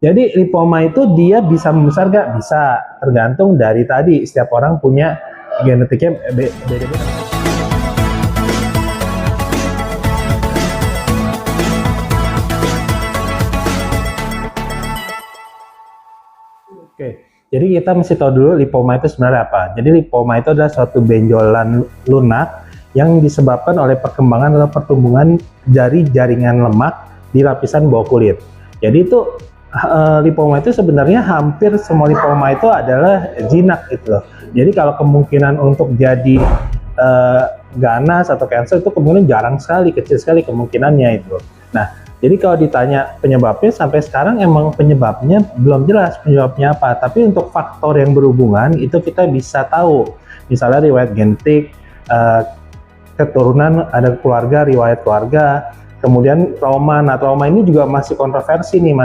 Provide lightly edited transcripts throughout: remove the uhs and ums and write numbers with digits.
Jadi lipoma itu dia bisa membesar nggak? Bisa, tergantung dari tadi setiap orang punya genetiknya beda-beda. Oke, jadi kita mesti tahu dulu lipoma itu sebenarnya apa. Jadi lipoma itu adalah suatu benjolan lunak yang disebabkan oleh perkembangan atau pertumbuhan dari jaringan lemak di lapisan bawah kulit. Jadi itu lipoma itu sebenarnya hampir semua lipoma itu adalah jinak gitu loh. Jadi kalau kemungkinan untuk jadi ganas atau kanker itu kemungkinan jarang sekali, kecil sekali kemungkinannya itu. Nah, jadi kalau ditanya penyebabnya sampai sekarang emang penyebabnya belum jelas penyebabnya apa. Tapi untuk faktor yang berhubungan itu kita bisa tahu. Misalnya riwayat genetik, keturunan, ada keluarga, riwayat keluarga, kemudian trauma. Nah, trauma ini juga masih kontroversi nih,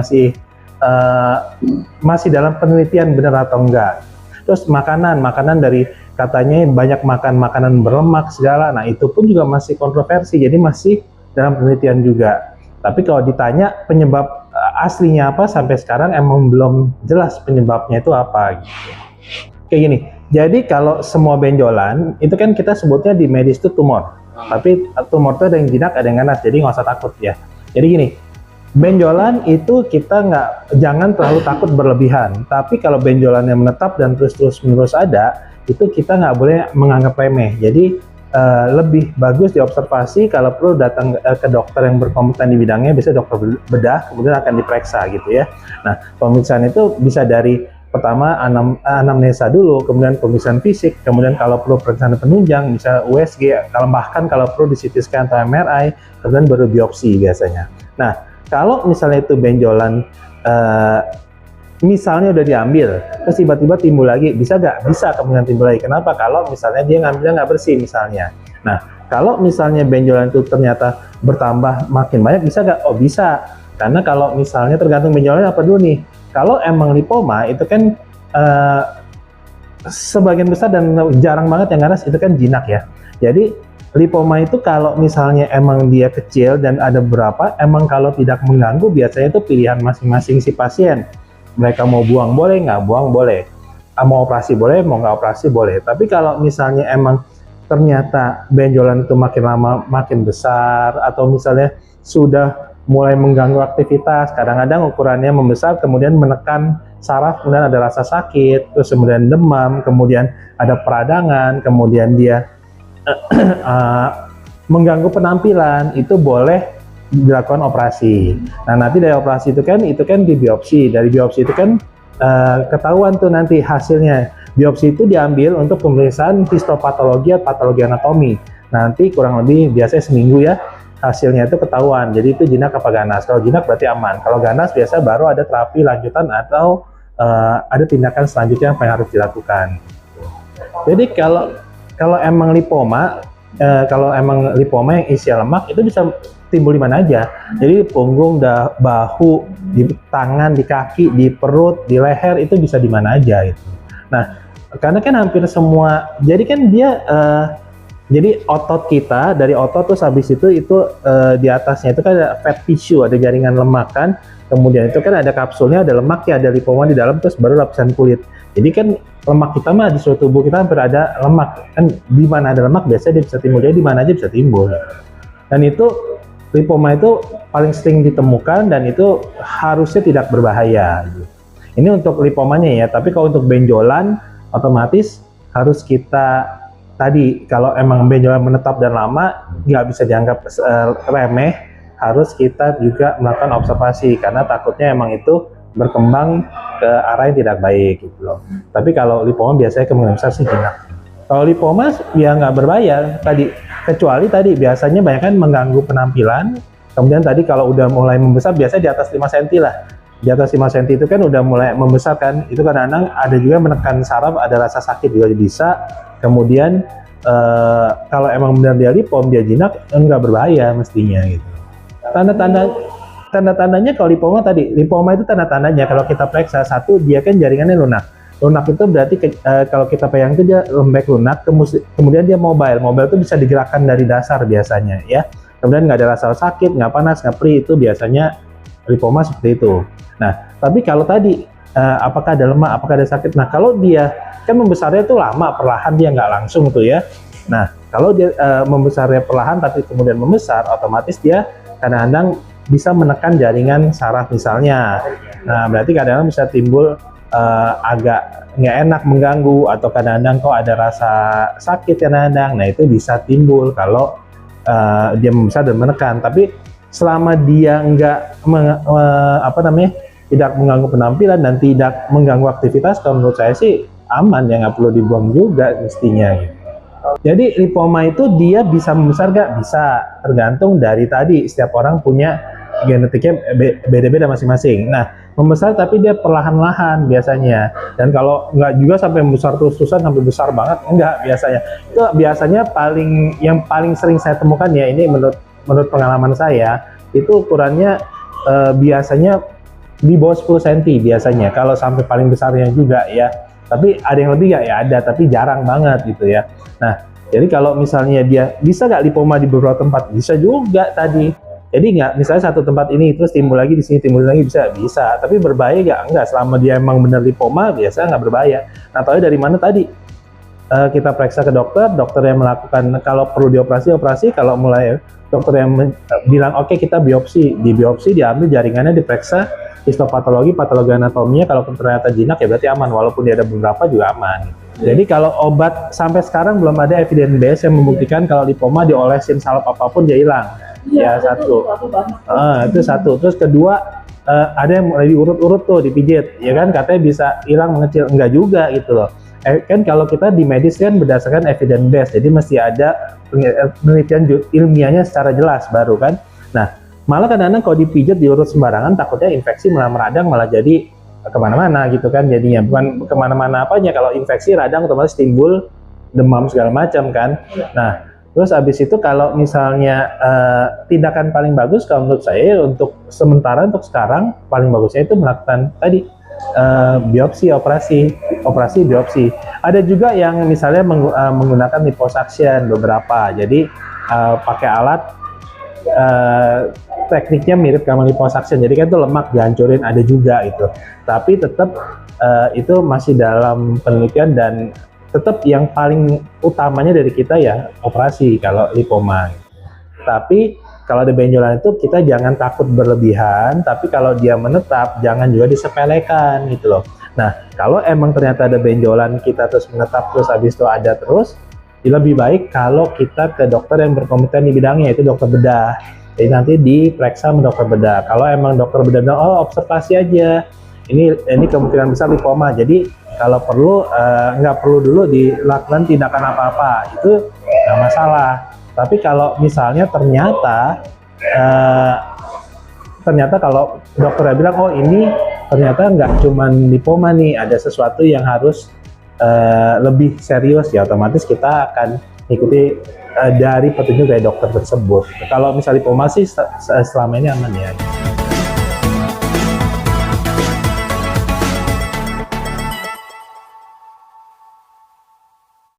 masih dalam penelitian benar atau enggak. Terus makanan dari katanya banyak makan makanan berlemak segala. Nah, itu pun juga masih kontroversi. Jadi masih dalam penelitian juga. Tapi kalau ditanya penyebab aslinya apa sampai sekarang emang belum jelas penyebabnya itu apa gitu. Kayak gini. Jadi kalau semua benjolan itu kan kita sebutnya di medis itu tumor. Tapi tumor itu ada yang jinak, ada yang ganas. Jadi nggak usah takut ya. Jadi gini, benjolan itu kita jangan terlalu takut berlebihan. Tapi kalau benjolan yang menetap dan terus menerus ada, itu kita nggak boleh menganggap remeh. Jadi lebih bagus diobservasi, kalau perlu datang ke dokter yang berkompeten di bidangnya, biasanya dokter bedah, kemudian akan diperiksa gitu ya. Nah, pemeriksaan itu bisa dari pertama anamnesa dulu, kemudian pemeriksaan fisik, kemudian kalau perlu pemeriksaan penunjang, bisa USG, bahkan kalau perlu di CT scan atau MRI, kemudian baru biopsi biasanya. Nah, kalau misalnya itu benjolan misalnya udah diambil, terus tiba-tiba timbul lagi, bisa nggak? Bisa kemungkinan timbul lagi. Kenapa? Kalau misalnya dia ngambilnya nggak bersih misalnya. Nah, kalau misalnya benjolan itu ternyata bertambah makin banyak, bisa nggak? Oh bisa, karena kalau misalnya tergantung benjolannya apa dulu nih. Kalau emang lipoma itu kan sebagian besar dan jarang banget yang ganas itu kan jinak ya. Jadi lipoma itu kalau misalnya emang dia kecil dan ada berapa, emang kalau tidak mengganggu biasanya itu pilihan masing-masing si pasien. Mereka mau buang boleh, nggak buang boleh, mau operasi boleh, mau nggak operasi boleh. Tapi kalau misalnya emang ternyata benjolan itu makin lama makin besar, atau misalnya sudah mulai mengganggu aktivitas, kadang-kadang ukurannya membesar, kemudian menekan saraf, kemudian ada rasa sakit, terus kemudian demam, kemudian ada peradangan, kemudian dia mengganggu penampilan, itu boleh dilakukan operasi. Nah, nanti dari operasi itu kan di biopsi. Dari biopsi itu kan ketahuan tuh nanti hasilnya. Biopsi itu diambil untuk pemeriksaan histopatologi atau patologi anatomi. Nanti kurang lebih biasanya seminggu ya, hasilnya itu ketahuan. Jadi itu jinak apa ganas. Kalau jinak berarti aman. Kalau ganas biasa baru ada terapi lanjutan atau ada tindakan selanjutnya yang harus dilakukan. Jadi kalau emang lipoma, yang isi lemak itu bisa timbul di mana aja. Jadi punggung, bahu, di tangan, di kaki, di perut, di leher, itu bisa di mana aja itu. Nah, karena kan hampir semua, jadi kan dia jadi otot kita, dari otot terus habis itu di atasnya itu kan ada fat tissue, ada jaringan lemak kan. Kemudian itu kan ada kapsulnya, ada lemaknya, ada lipoma di dalam, terus baru lapisan kulit. Jadi kan lemak kita mah di seluruh tubuh kita hampir ada lemak. Kan di mana ada lemak biasanya dia bisa timbul, jadi di mana aja bisa timbul. Dan itu lipoma itu paling sering ditemukan dan itu harusnya tidak berbahaya. Ini untuk lipomanya ya, tapi kalau untuk benjolan otomatis harus kita tadi, kalau emang benjolan menetap dan lama nggak bisa dianggap remeh, harus kita juga melakukan observasi karena takutnya emang itu berkembang ke arah yang tidak baik gitu loh. Tapi kalau lipoma biasanya kemungkinan besar sih jinak. Kalau lipoma ya nggak berbahaya tadi, kecuali tadi biasanya banyak kan mengganggu penampilan. Kemudian tadi kalau udah mulai membesar biasanya di atas 5 cm lah. Di atas 5 cm itu kan udah mulai membesar kan. Itu kadang-kadang ada juga menekan saraf, ada rasa sakit juga bisa. Kemudian kalau emang benar dia lipom, dia jinak, nggak berbahaya mestinya gitu. Tanda-tandanya kalau lipoma tadi, lipoma itu tanda-tandanya kalau kita periksa, satu dia kan jaringannya lunak. Lunak itu berarti kalau kita pegang itu dia lembek lunak, kemudian dia mobile itu bisa digerakkan dari dasar biasanya ya. Kemudian nggak ada rasa sakit, nggak panas, nggak perih, itu biasanya lipoma seperti itu. Nah, Tapi kalau tadi apakah ada lemak, apakah ada sakit? Nah kalau dia kan membesarnya itu lama, perlahan, dia nggak langsung tuh ya. Nah kalau dia membesarnya perlahan tapi kemudian membesar, otomatis dia kadang-kadang bisa menekan jaringan saraf misalnya. Nah berarti kadang-kadang bisa timbul agak nggak enak, mengganggu, atau kadang-kadang kok ada rasa sakit kadang-kadang. Nah itu bisa timbul kalau dia membesar dan menekan. Tapi selama dia nggak tidak mengganggu penampilan dan tidak mengganggu aktivitas, kalau menurut saya sih aman ya, nggak perlu dibuang juga mestinya gitu. Jadi lipoma itu dia bisa membesar nggak? Bisa, tergantung dari tadi, setiap orang punya genetiknya beda-beda masing-masing. Nah membesar tapi dia perlahan-lahan biasanya, dan kalau nggak juga sampai membesar terus-terusan sampai besar banget, enggak biasanya. Itu biasanya yang paling sering saya temukan ya, ini menurut pengalaman saya, itu ukurannya biasanya di bawah 10 cm biasanya, kalau sampai paling besarnya juga ya. Tapi ada yang lebih nggak ya? Ada, tapi jarang banget gitu ya. Nah, jadi kalau misalnya dia bisa nggak lipoma di beberapa tempat? Bisa juga tadi. Jadi nggak, misalnya satu tempat ini terus timbul lagi di sini, timbul lagi, bisa. Tapi berbahaya nggak? Enggak, selama dia emang benar lipoma biasa nggak berbahaya. Nah, tahu dari mana tadi? Kita periksa ke dokter yang melakukan, kalau perlu dioperasi, kalau mulai dokter yang bilang oke, kita biopsi, diambil jaringannya, diperiksa histopatologi, patologi anatominya, kalau ternyata jinak ya berarti aman, walaupun dia ada beberapa juga aman. Jadi kalau obat sampai sekarang belum ada evidence base yang membuktikan kalau lipoma diolesin salep apapun dia hilang. Ya satu. Itu satu. Terus kedua, ada yang mulai diurut-urut tuh, dipijit, ya kan katanya bisa hilang, mengecil, enggak juga gitu loh. Kan kalau kita di medis kan berdasarkan evidence base, jadi mesti ada penelitian ilmiahnya secara jelas baru kan. Nah malah kadang-kadang kalau dipijat, diurut sembarangan, takutnya infeksi malah meradang, malah jadi kemana-mana gitu kan jadinya. Bukan kemana-mana apanya, kalau infeksi radang otomatis timbul demam segala macam kan. Nah terus abis itu kalau misalnya tindakan paling bagus kalau menurut saya untuk sementara, untuk sekarang paling bagusnya itu melakukan tadi biopsi, operasi biopsi. Ada juga yang misalnya menggunakan liposuction beberapa, jadi pakai alat tekniknya mirip sama liposuction, jadi kan itu lemak dihancurin, ada juga itu, tapi tetap itu masih dalam penelitian, dan tetap yang paling utamanya dari kita ya operasi kalau lipoma. Tapi kalau ada benjolan itu kita jangan takut berlebihan, tapi kalau dia menetap jangan juga disepelekan gitu loh. Nah kalau emang ternyata ada benjolan kita terus menetap terus habis itu ada terus, lebih baik kalau kita ke dokter yang berkompeten di bidangnya, yaitu dokter bedah. Jadi nanti diperiksa sama dokter bedah. Kalau emang dokter bedah oh observasi aja, ini kemungkinan besar lipoma, jadi kalau perlu nggak perlu dulu dilakukan tindakan apa-apa, itu nggak masalah. Tapi kalau misalnya ternyata kalau dokternya bilang oh ini ternyata nggak cuman lipoma nih, ada sesuatu yang harus lebih serius, ya otomatis kita akan ikuti dari petunjuk dari dokter tersebut. Kalau misalnya lipoma sih selama ini aman ya.